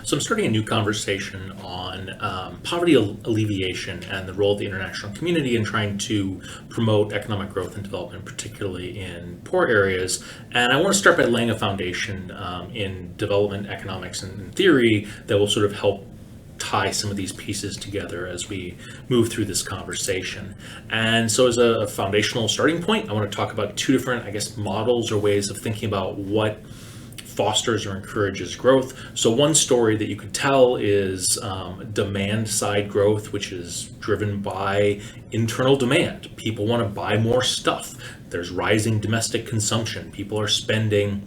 So I'm starting a new conversation on poverty alleviation and the role of the international community in trying to promote economic growth and development, particularly in poor areas. And I want to start by laying a foundation in development economics and theory that will sort of help tie some of these pieces together as we move through this conversation. And so as a foundational starting point, I want to talk about two different, models or ways of thinking about what fosters or encourages growth. So one story that you could tell is demand side growth, which is driven by internal demand. People want to buy more stuff. There's rising domestic consumption. People are spending,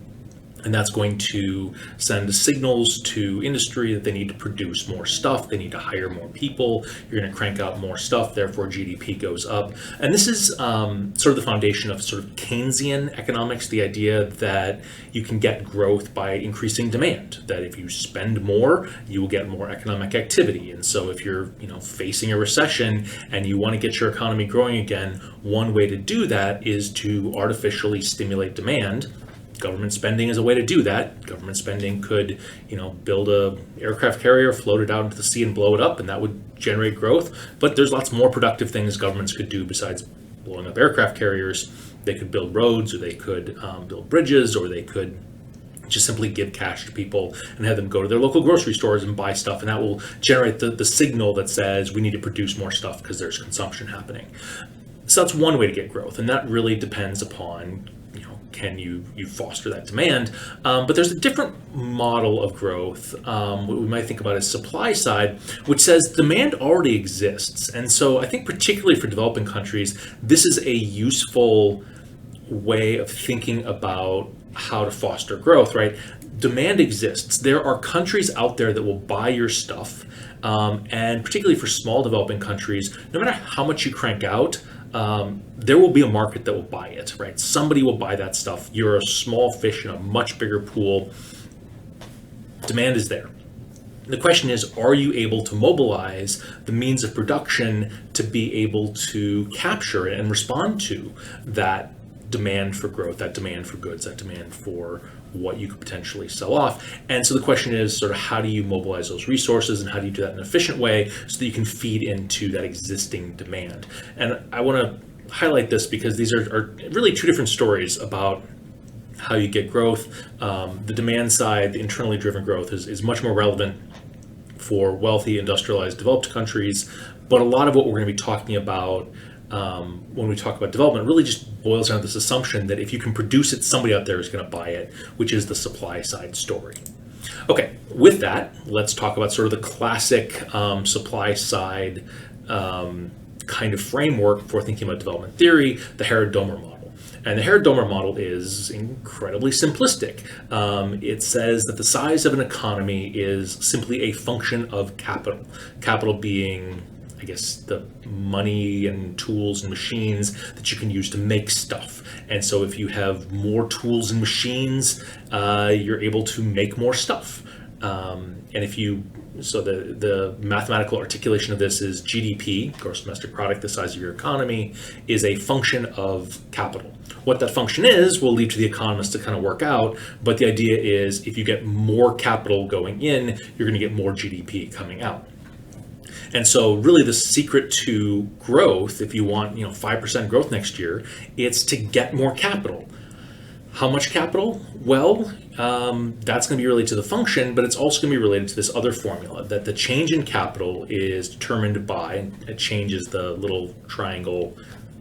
and that's going to send signals to industry that they need to produce more stuff, they need to hire more people, you're going to crank out more stuff, therefore GDP goes up. And this is sort of the foundation of sort of Keynesian economics, the idea that you can get growth by increasing demand, that if you spend more, you will get more economic activity. And so if you're facing a recession and you want to get your economy growing again, one way to do that is to artificially stimulate demand. Government spending is a way to do that. Government spending could, build a aircraft carrier, float it out into the sea and blow it up, and that would generate growth. But there's lots more productive things governments could do besides blowing up aircraft carriers. They could build roads, or they could build bridges, or they could just simply give cash to people and have them go to their local grocery stores and buy stuff, and that will generate the signal that says we need to produce more stuff because there's consumption happening. So that's one way to get growth, and that really depends upon can you foster that demand? But there's a different model of growth, what we might think about as supply side, which says demand already exists. And so I think particularly for developing countries, this is a useful way of thinking about how to foster growth, right? Demand exists. There are countries out there that will buy your stuff. And particularly for small developing countries, no matter how much you crank out, there will be a market that will buy it, right? Somebody will buy that stuff. You're a small fish in a much bigger pool. Demand is there. The question is, are you able to mobilize the means of production to be able to capture and respond to that demand for growth, that demand for goods, that demand for what you could potentially sell off? And so the question is sort of how do you mobilize those resources and how do you do that in an efficient way so that you can feed into that existing demand? And I want to highlight this because these are really two different stories about how you get growth. The demand side, the internally driven growth is much more relevant for wealthy, industrialized, developed countries. But a lot of what we're going to be talking about when we talk about development really just boils down to this assumption that if you can produce it, somebody out there is going to buy it, which is the supply side story. Okay, with that, let's talk about sort of the classic supply side kind of framework for thinking about development theory, the Harrod-Domer model. And the Harrod-Domer model is incredibly simplistic. It says that the size of an economy is simply a function of capital. Capital being the money and tools and machines that you can use to make stuff. And so if you have more tools and machines, you're able to make more stuff. So the mathematical articulation of this is GDP, gross domestic product, the size of your economy, is a function of capital. What that function is will leave to the economists to kind of work out, but the idea is if you get more capital going in, you're going to get more GDP coming out. And so really the secret to growth, if you want 5% growth next year, it's to get more capital. How much capital? Well, that's going to be related to the function, but it's also going to be related to this other formula, that the change in capital is determined by, it changes the little triangle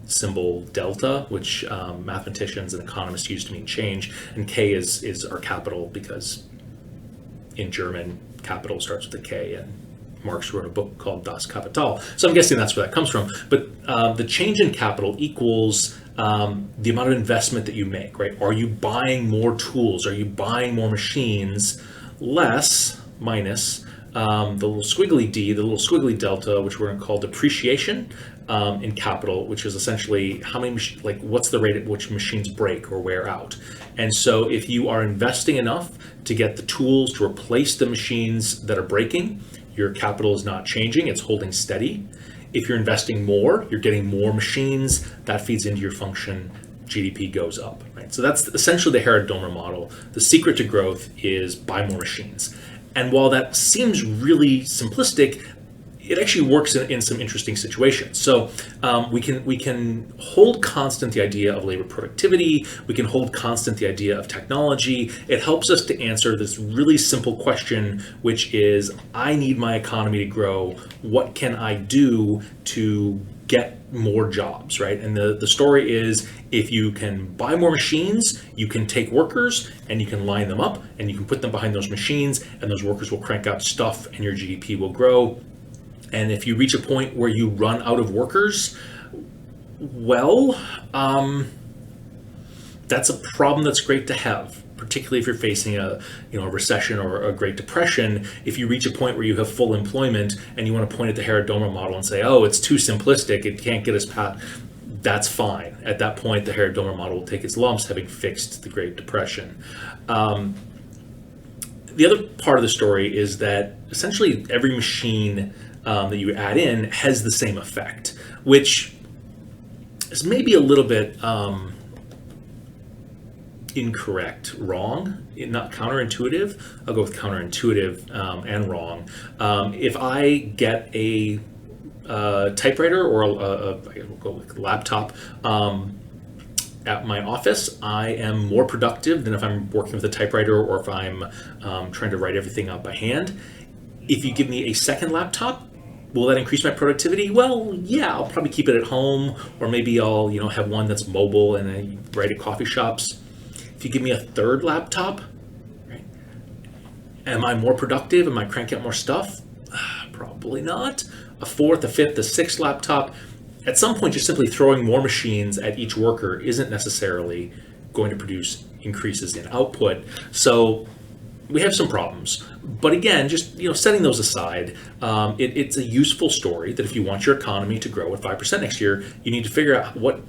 symbol delta, which mathematicians and economists use to mean change, and K is our capital because in German, capital starts with a K, and Marx wrote a book called Das Kapital. So I'm guessing that's where that comes from. But the change in capital equals the amount of investment that you make, right? Are you buying more tools? Are you buying more machines? Less, minus, the little squiggly D, the little squiggly delta, which we're going to call depreciation in capital, which is essentially how many, what's the rate at which machines break or wear out. And so if you are investing enough to get the tools to replace the machines that are breaking, your capital is not changing, it's holding steady. If you're investing more, you're getting more machines, that feeds into your function, GDP goes up, right? So that's essentially the Harrod-Domer model. The secret to growth is buy more machines. And while that seems really simplistic, it actually works in some interesting situations. So we can hold constant the idea of labor productivity. We can hold constant the idea of technology. It helps us to answer this really simple question, which is, I need my economy to grow. What can I do to get more jobs, right? And the story is, if you can buy more machines, you can take workers and you can line them up and you can put them behind those machines, and those workers will crank out stuff and your GDP will grow. And if you reach a point where you run out of workers, well, that's a problem that's great to have, particularly if you're facing a recession or a Great Depression. If you reach a point where you have full employment and you want to point at the Herrera-Domer model and say, oh, it's too simplistic, it can't get us past, that's fine. At that point, the Herrera-Domer model will take its lumps, having fixed the Great Depression. The other part of the story is that essentially every machine that you add in has the same effect, which is maybe a little bit incorrect, wrong, not counterintuitive. I'll go with counterintuitive and wrong. If I get a typewriter or we'll go with laptop at my office, I am more productive than if I'm working with a typewriter or if I'm trying to write everything out by hand. If you give me a second laptop, will that increase my productivity? Well, yeah, I'll probably keep it at home, or maybe I'll have one that's mobile and I write at coffee shops. If you give me a third laptop, right, am I more productive? Am I cranking out more stuff? Probably not. A fourth, a fifth, a sixth laptop. At some point, just simply throwing more machines at each worker isn't necessarily going to produce increases in output. So we have some problems. But again, just setting those aside, it's a useful story that if you want your economy to grow at 5% next year, you need to figure out what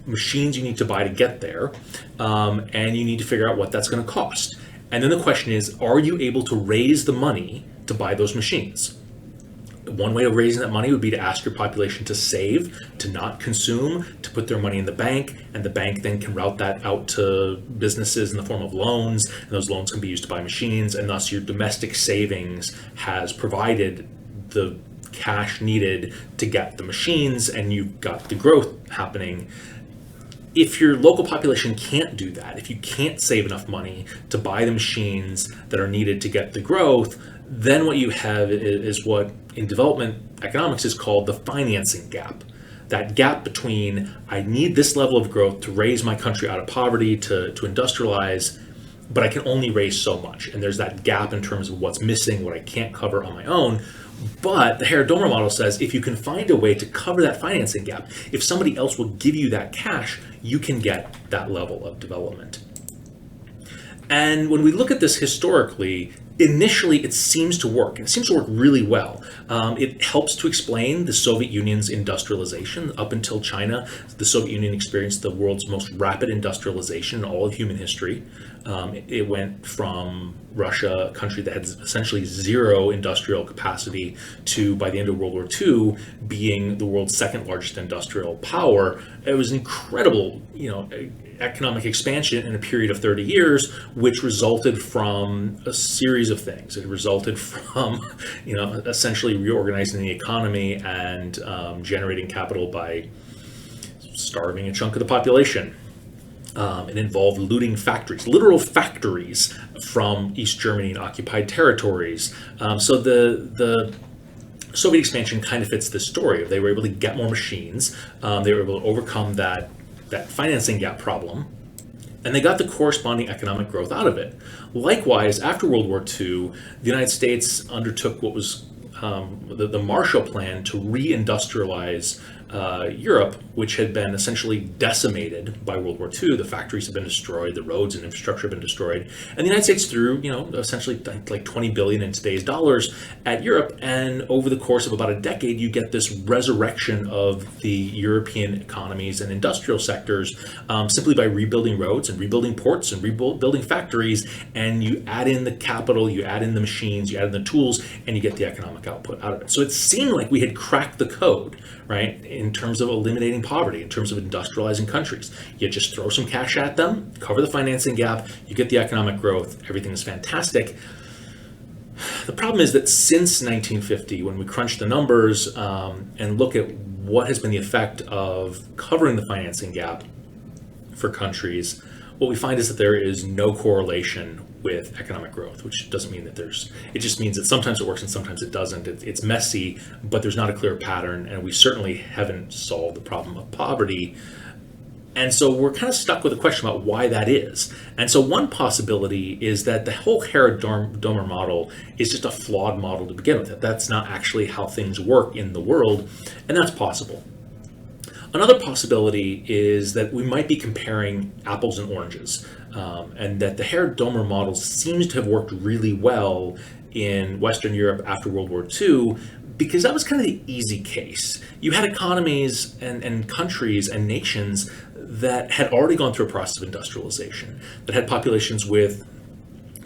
machines you need to buy to get there, and you need to figure out what that's going to cost. And then the question is, are you able to raise the money to buy those machines? One way of raising that money would be to ask your population to save, to not consume, to put their money in the bank, and the bank then can route that out to businesses in the form of loans, and those loans can be used to buy machines, and thus your domestic savings has provided the cash needed to get the machines, and you've got the growth happening. If your local population can't do that, if you can't save enough money to buy the machines that are needed to get the growth, then what you have is what in development economics is called the financing gap. That gap between, I need this level of growth to raise my country out of poverty, to industrialize, but I can only raise so much. And there's that gap in terms of what's missing, what I can't cover on my own. But the Herrera-Domer model says if you can find a way to cover that financing gap, if somebody else will give you that cash, you can get that level of development. And when we look at this historically, initially it seems to work, and it seems to work really well. It helps to explain the Soviet Union's industrialization. Up until China, the Soviet Union experienced the world's most rapid industrialization in all of human history. It went from Russia, a country that had essentially zero industrial capacity, to, by the end of World War II, being the world's second largest industrial power. It was incredible, economic expansion in a period of 30 years, which resulted from a series of things. It resulted from, essentially reorganizing the economy and generating capital by starving a chunk of the population. It involved looting factories, literal factories from East Germany and occupied territories. So the Soviet expansion kind of fits this story. They were able to get more machines. They were able to overcome that financing gap problem, and they got the corresponding economic growth out of it. Likewise, after World War II, the United States undertook what was the Marshall Plan to re-industrialize Europe, which had been essentially decimated by World War II. The factories had been destroyed, the roads and infrastructure had been destroyed, and the United States threw, essentially like $20 billion in today's dollars at Europe. And over the course of about a decade, you get this resurrection of the European economies and industrial sectors simply by rebuilding roads and rebuilding ports and rebuilding factories. And you add in the capital, you add in the machines, you add in the tools, and you get the economic output out of it. So it seemed like we had cracked the code, right, in terms of eliminating poverty, in terms of industrializing countries. You just throw some cash at them, cover the financing gap, you get the economic growth, everything is fantastic. The problem is that since 1950, when we crunch the numbers and look at what has been the effect of covering the financing gap for countries, what we find is that there is no correlation with economic growth, which doesn't mean that it just means that sometimes it works and sometimes it doesn't. It's messy, but there's not a clear pattern, and we certainly haven't solved the problem of poverty. And so we're kind of stuck with a question about why that is. And so one possibility is that the whole Harrod-Domer model is just a flawed model to begin with. That that's not actually how things work in the world, and that's possible. Another possibility is that we might be comparing apples and oranges, and that the Harrod-Domer model seems to have worked really well in Western Europe after World War II, because that was kind of the easy case. You had economies and countries and nations that had already gone through a process of industrialization, that had populations with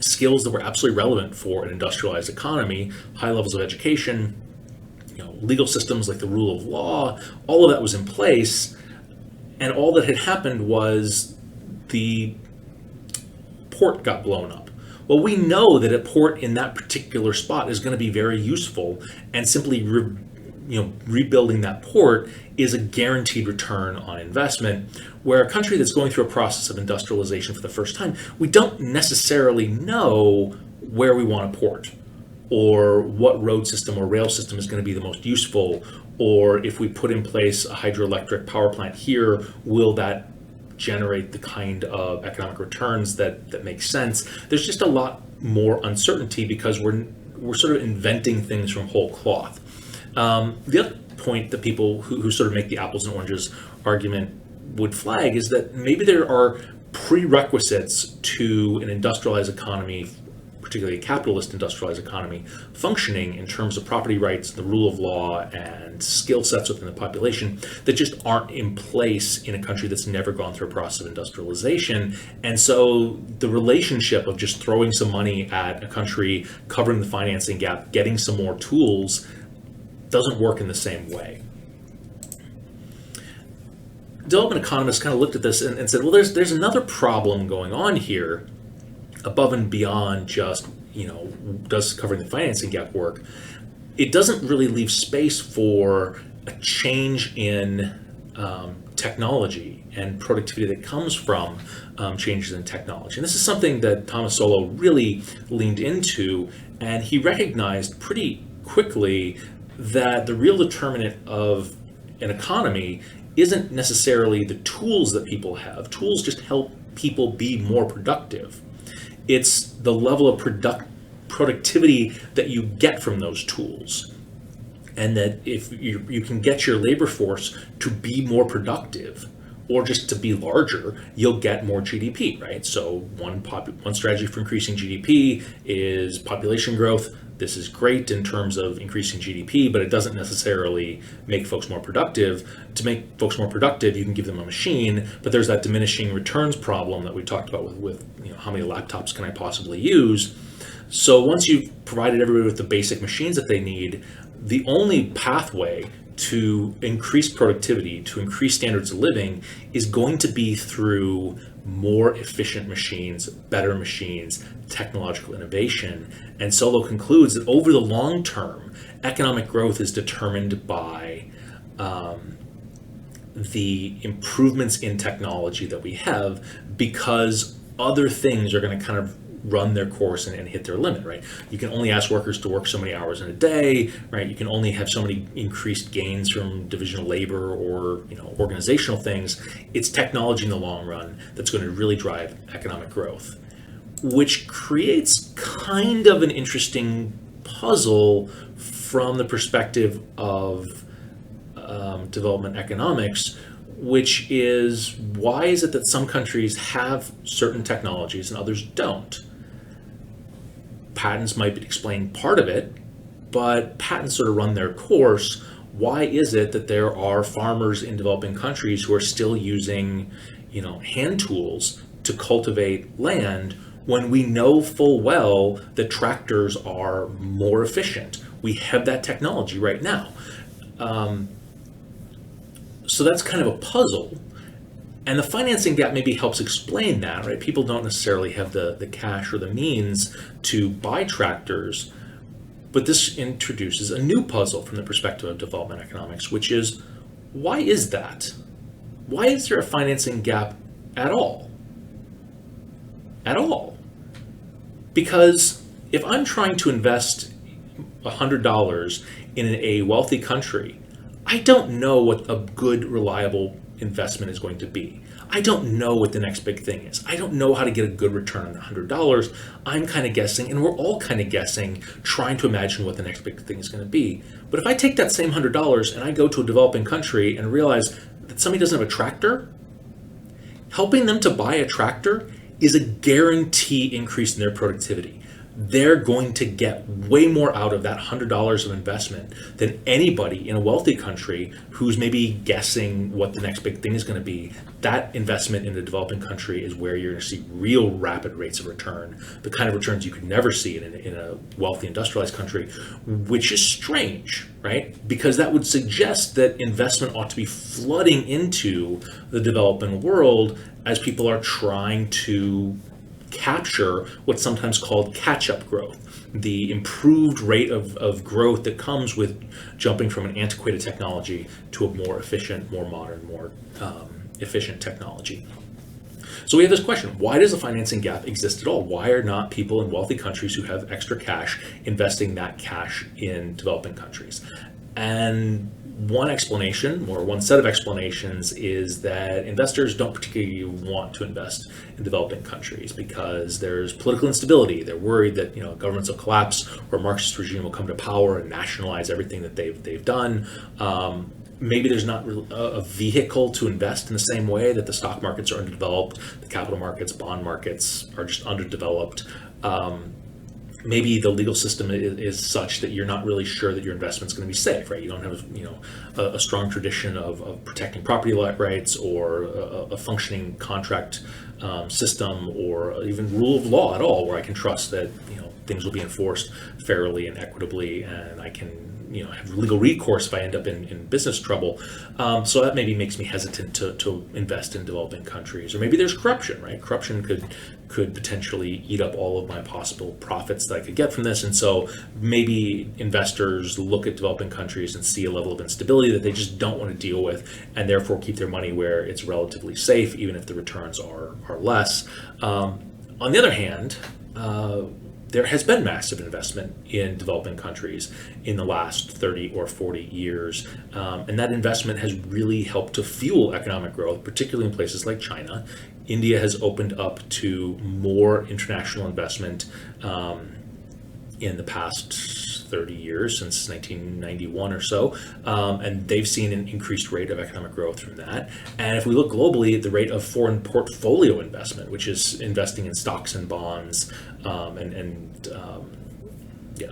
skills that were absolutely relevant for an industrialized economy, high levels of education, legal systems like the rule of law. All of that was in place, and all that had happened was the port got blown up. Well, we know that a port in that particular spot is going to be very useful, and simply rebuilding that port is a guaranteed return on investment. Where a country that's going through a process of industrialization for the first time, we don't necessarily know where we want a port, or what road system or rail system is going to be the most useful, or if we put in place a hydroelectric power plant here, will that generate the kind of economic returns that make sense? There's just a lot more uncertainty because we're sort of inventing things from whole cloth. The other point that people who sort of make the apples and oranges argument would flag is that maybe there are prerequisites to an industrialized economy, particularly a capitalist industrialized economy, functioning in terms of property rights, the rule of law, and skill sets within the population that just aren't in place in a country that's never gone through a process of industrialization. And so the relationship of just throwing some money at a country, covering the financing gap, getting some more tools, doesn't work in the same way. Development economists kind of looked at this and said, well, there's another problem going on here above and beyond just, does covering the financing gap work? It doesn't really leave space for a change in technology and productivity that comes from changes in technology. And this is something that Thomas Solow really leaned into, and he recognized pretty quickly that the real determinant of an economy isn't necessarily the tools that people have. Tools just help people be more productive. It's the level of productivity that you get from those tools. And that if you can get your labor force to be more productive or just to be larger, you'll get more GDP, right? So one strategy for increasing GDP is population growth. This is great in terms of increasing GDP, but it doesn't necessarily make folks more productive. To make folks more productive, you can give them a machine, but there's that diminishing returns problem that we talked about with how many laptops can I possibly use? So once you've provided everybody with the basic machines that they need, the only pathway to increase productivity, to increase standards of living, is going to be through more efficient machines, better machines, technological innovation. And Solow concludes that over the long term, economic growth is determined by the improvements in technology that we have, because other things are going to kind of run their course and hit their limit, right? You can only ask workers to work so many hours in a day, right? You can only have so many increased gains from divisional labor or organizational things. It's technology in the long run that's going to really drive economic growth, which creates kind of an interesting puzzle from the perspective of development economics, which is, why is it that some countries have certain technologies and others don't? Patents might explain part of it, but patents sort of run their course. Why is it that there are farmers in developing countries who are still using, hand tools to cultivate land, when we know full well that tractors are more efficient? We have that technology right now. So that's kind of a puzzle. And the financing gap maybe helps explain that, right? People don't necessarily have the cash or the means to buy tractors, But this introduces a new puzzle from the perspective of development economics, which is, why is that? Why is there a financing gap at all? At all. Because if I'm trying to invest $100 in a wealthy country, I don't know what a good, reliable investment is going to be. I don't know what the next big thing is. I don't know how to get a good return on the $100. I'm kind of guessing, and we're all kind of guessing, trying to imagine what the next big thing is going to be. But if I take that same $100 and I go to a developing country and realize that somebody doesn't have a tractor, helping them to buy a tractor is a guarantee increase in their productivity. They're going to get way more out of that $100 of investment than anybody in a wealthy country who's maybe guessing what the next big thing is going to be. That investment in a developing country is where you're going to see real rapid rates of return, the kind of returns you could never see in a wealthy industrialized country, which is strange, right? Because that would suggest that investment ought to be flooding into the developing world as people are trying to capture what's sometimes called catch-up growth, the improved rate of growth that comes with jumping from an antiquated technology to a more efficient, more modern, more efficient technology. So we have this question: why does the financing gap exist at all? Why are not people in wealthy countries who have extra cash investing that cash in developing countries? And one explanation, or one set of explanations, is that investors don't particularly want to invest in developing countries because there's political instability. They're worried that governments will collapse or a Marxist regime will come to power and nationalize everything that they've done. Maybe there's not a vehicle to invest in the same way that the stock markets are underdeveloped, the capital markets, bond markets are just underdeveloped. Maybe the legal system is such that you're not really sure that your investment's going to be safe, right? You don't have a strong tradition of protecting property rights or a functioning contract system or even rule of law at all, where I can trust that things will be enforced fairly and equitably, and I can have legal recourse if I end up in business trouble. So that maybe makes me hesitant to invest in developing countries. Or maybe there's corruption, right? Corruption could potentially eat up all of my possible profits that I could get from this. And so maybe investors look at developing countries and see a level of instability that they just don't want to deal with, and therefore keep their money where it's relatively safe, even if the returns are less. On the other hand, there has been massive investment in developing countries in the last 30 or 40 years. And that investment has really helped to fuel economic growth, particularly in places like China. India has opened up to more international investment in the past 30 years, since 1991 or so, and they've seen an increased rate of economic growth from that. And if we look globally, the rate of foreign portfolio investment, which is investing in stocks and bonds,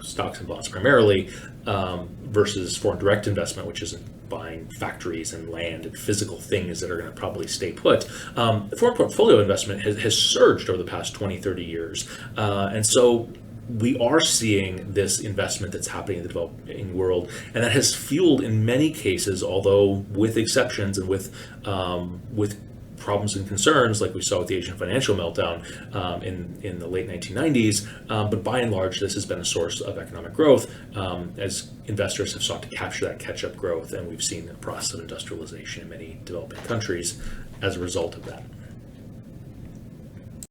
stocks and bonds primarily, versus foreign direct investment, which is buying factories and land and physical things that are going to probably stay put. Foreign portfolio investment has surged over the past 20, 30 years. And so we are seeing this investment that's happening in the developing world, and that has fueled, in many cases, although with exceptions and with problems and concerns like we saw with the Asian financial meltdown in the late 1990s, but by and large this has been a source of economic growth as investors have sought to capture that catch-up growth, and we've seen a process of industrialization in many developing countries as a result of that.